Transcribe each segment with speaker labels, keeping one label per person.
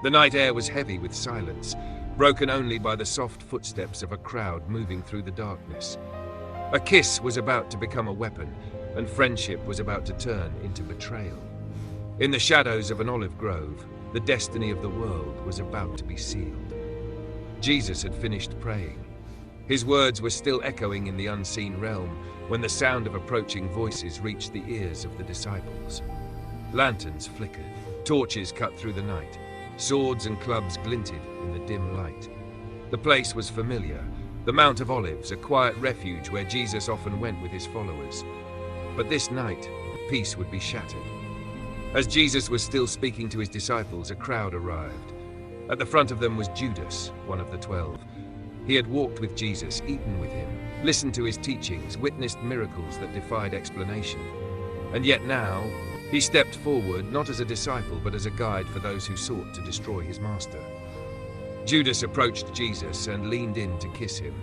Speaker 1: The night air was heavy with silence, broken only by the soft footsteps of a crowd moving through the darkness. A kiss was about to become a weapon, and friendship was about to turn into betrayal. In the shadows of an olive grove, the destiny of the world was about to be sealed. Jesus had finished praying. His words were still echoing in the unseen realm when the sound of approaching voices reached the ears of the disciples. Lanterns flickered, torches cut through the night, swords and clubs glinted in the dim light. The place was familiar, the Mount of Olives, a quiet refuge where Jesus often went with his followers. But this night, peace would be shattered. As Jesus was still speaking to his disciples, a crowd arrived. At the front of them was Judas, one of the 12. He had walked with Jesus, eaten with him, listened to his teachings, witnessed miracles that defied explanation. And yet now, he stepped forward not as a disciple but as a guide for those who sought to destroy his master. Judas approached Jesus and leaned in to kiss him.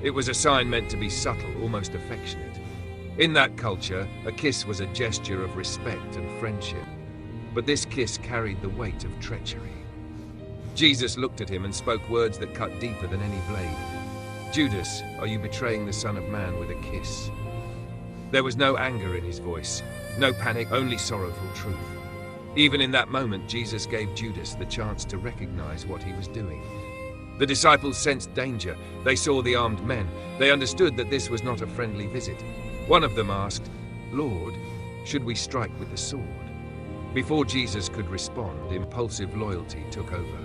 Speaker 1: It was a sign meant to be subtle, almost affectionate. In that culture, a kiss was a gesture of respect and friendship. But this kiss carried the weight of treachery. Jesus looked at him and spoke words that cut deeper than any blade. "Judas, are you betraying the Son of Man with a kiss?" There was no anger in his voice, no panic, only sorrowful truth. Even in that moment, Jesus gave Judas the chance to recognize what he was doing. The disciples sensed danger. They saw the armed men. They understood that this was not a friendly visit. One of them asked, "Lord, should we strike with the sword?" Before Jesus could respond, impulsive loyalty took over.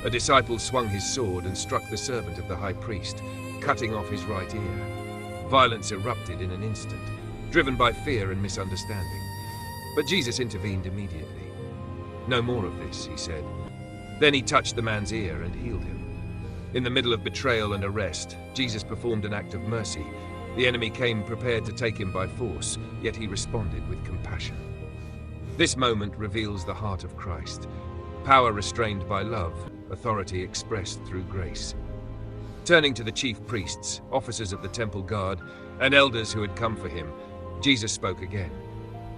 Speaker 1: A disciple swung his sword and struck the servant of the high priest, cutting off his right ear. Violence erupted in an instant, driven by fear and misunderstanding. But Jesus intervened immediately. "No more of this," he said. Then he touched the man's ear and healed him. In the middle of betrayal and arrest, Jesus performed an act of mercy. The enemy came prepared to take him by force, yet he responded with compassion. This moment reveals the heart of Christ. Power restrained by love, authority expressed through grace. Turning to the chief priests, officers of the temple guard, and elders who had come for him, Jesus spoke again.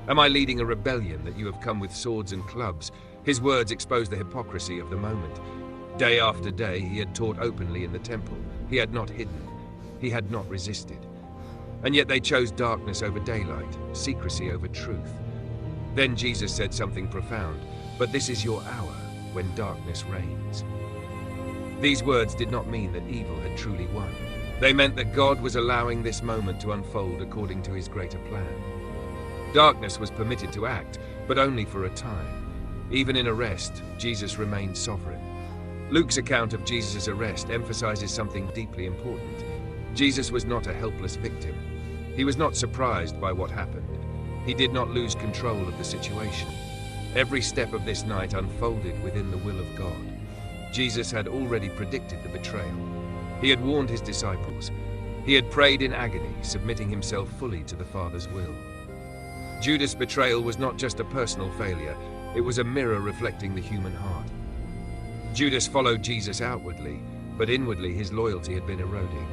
Speaker 1: "Am I leading a rebellion that you have come with swords and clubs?" His words exposed the hypocrisy of the moment. Day after day, he had taught openly in the temple. He had not hidden. He had not resisted. And yet they chose darkness over daylight, secrecy over truth. Then Jesus said something profound, "But this is your hour, when darkness reigns." These words did not mean that evil had truly won. They meant that God was allowing this moment to unfold according to his greater plan. Darkness was permitted to act, but only for a time. Even in arrest, Jesus remained sovereign. Luke's account of Jesus' arrest emphasizes something deeply important. Jesus was not a helpless victim. He was not surprised by what happened. He did not lose control of the situation. Every step of this night unfolded within the will of God. Jesus had already predicted the betrayal. He had warned his disciples. He had prayed in agony, submitting himself fully to the Father's will. Judas' betrayal was not just a personal failure, it was a mirror reflecting the human heart. Judas followed Jesus outwardly, but inwardly his loyalty had been eroding.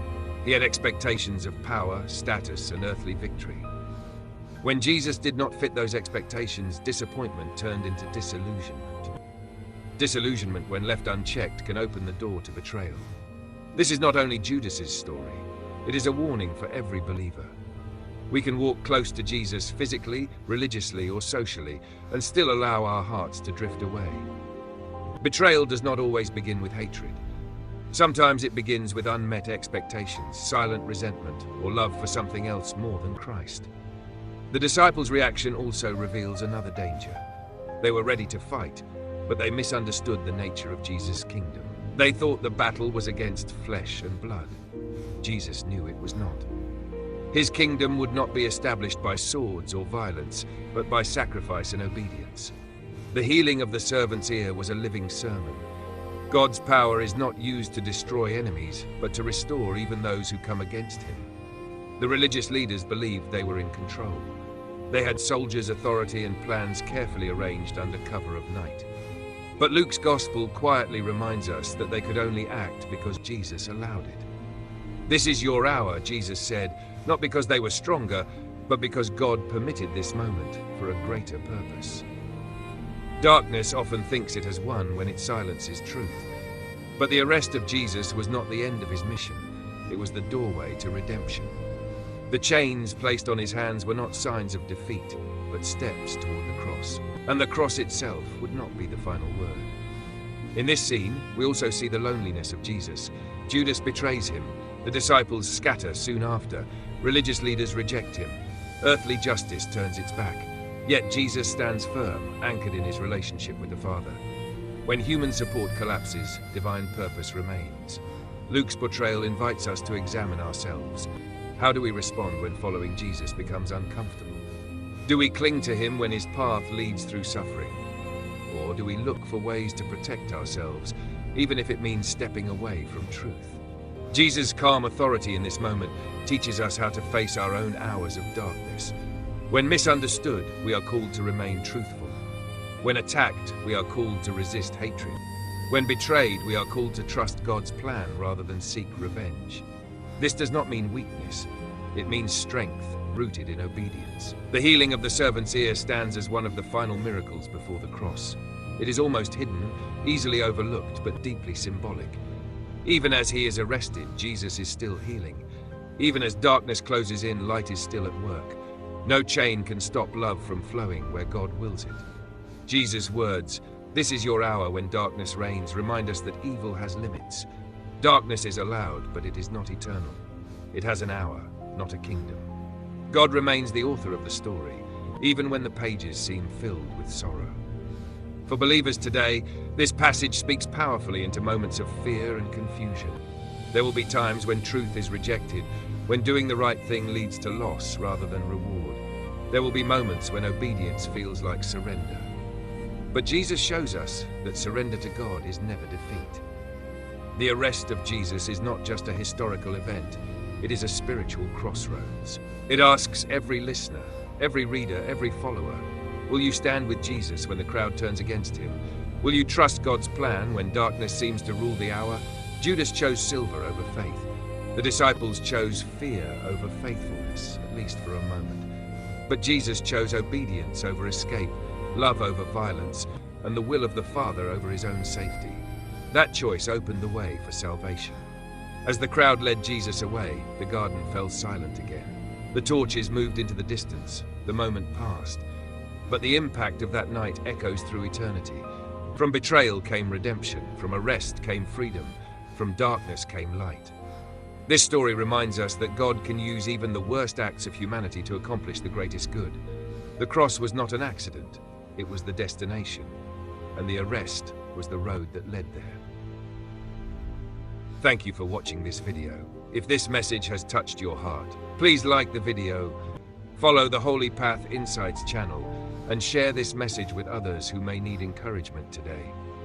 Speaker 1: He had expectations of power, status, and earthly victory. When Jesus did not fit those expectations, disappointment turned into disillusionment. Disillusionment, when left unchecked, can open the door to betrayal. This is not only Judas's story, it is a warning for every believer. We can walk close to Jesus physically, religiously, or socially, and still allow our hearts to drift away. Betrayal does not always begin with hatred. Sometimes it begins with unmet expectations, silent resentment, or love for something else more than Christ. The disciples' reaction also reveals another danger. They were ready to fight, but they misunderstood the nature of Jesus' kingdom. They thought the battle was against flesh and blood. Jesus knew it was not. His kingdom would not be established by swords or violence, but by sacrifice and obedience. The healing of the servant's ear was a living sermon. God's power is not used to destroy enemies, but to restore even those who come against him. The religious leaders believed they were in control. They had soldiers' authority and plans carefully arranged under cover of night. But Luke's gospel quietly reminds us that they could only act because Jesus allowed it. "This is your hour," Jesus said, not because they were stronger, but because God permitted this moment for a greater purpose. Darkness often thinks it has won when it silences truth. But the arrest of Jesus was not the end of his mission. It was the doorway to redemption. The chains placed on his hands were not signs of defeat, but steps toward the cross. And the cross itself would not be the final word. In this scene, we also see the loneliness of Jesus. Judas betrays him. The disciples scatter soon after. Religious leaders reject him. Earthly justice turns its back. Yet Jesus stands firm, anchored in his relationship with the Father. When human support collapses, divine purpose remains. Luke's portrayal invites us to examine ourselves. How do we respond when following Jesus becomes uncomfortable? Do we cling to him when his path leads through suffering? Or do we look for ways to protect ourselves, even if it means stepping away from truth? Jesus' calm authority in this moment teaches us how to face our own hours of darkness. When misunderstood, we are called to remain truthful. When attacked, we are called to resist hatred. When betrayed, we are called to trust God's plan rather than seek revenge. This does not mean weakness. It means strength, rooted in obedience. The healing of the servant's ear stands as one of the final miracles before the cross. It is almost hidden, easily overlooked, but deeply symbolic. Even as he is arrested, Jesus is still healing. Even as darkness closes in, light is still at work. No chain can stop love from flowing where God wills it. Jesus' words, "This is your hour when darkness reigns," remind us that evil has limits. Darkness is allowed, but it is not eternal. It has an hour, not a kingdom. God remains the author of the story, even when the pages seem filled with sorrow. For believers today, this passage speaks powerfully into moments of fear and confusion. There will be times when truth is rejected, when doing the right thing leads to loss rather than reward. There will be moments when obedience feels like surrender. But Jesus shows us that surrender to God is never defeat. The arrest of Jesus is not just a historical event, it is a spiritual crossroads. It asks every listener, every reader, every follower, will you stand with Jesus when the crowd turns against him? Will you trust God's plan when darkness seems to rule the hour? Judas chose silver over faith. The disciples chose fear over faithfulness, at least for a moment. But Jesus chose obedience over escape, love over violence, and the will of the Father over his own safety. That choice opened the way for salvation. As the crowd led Jesus away, the garden fell silent again. The torches moved into the distance. The moment passed. But the impact of that night echoes through eternity. From betrayal came redemption. From arrest came freedom. From darkness came light. This story reminds us that God can use even the worst acts of humanity to accomplish the greatest good. The cross was not an accident. It was the destination. And the arrest was the road that led there. Thank you for watching this video. If this message has touched your heart, please like the video, follow the Holy Path Insights channel, and share this message with others who may need encouragement today.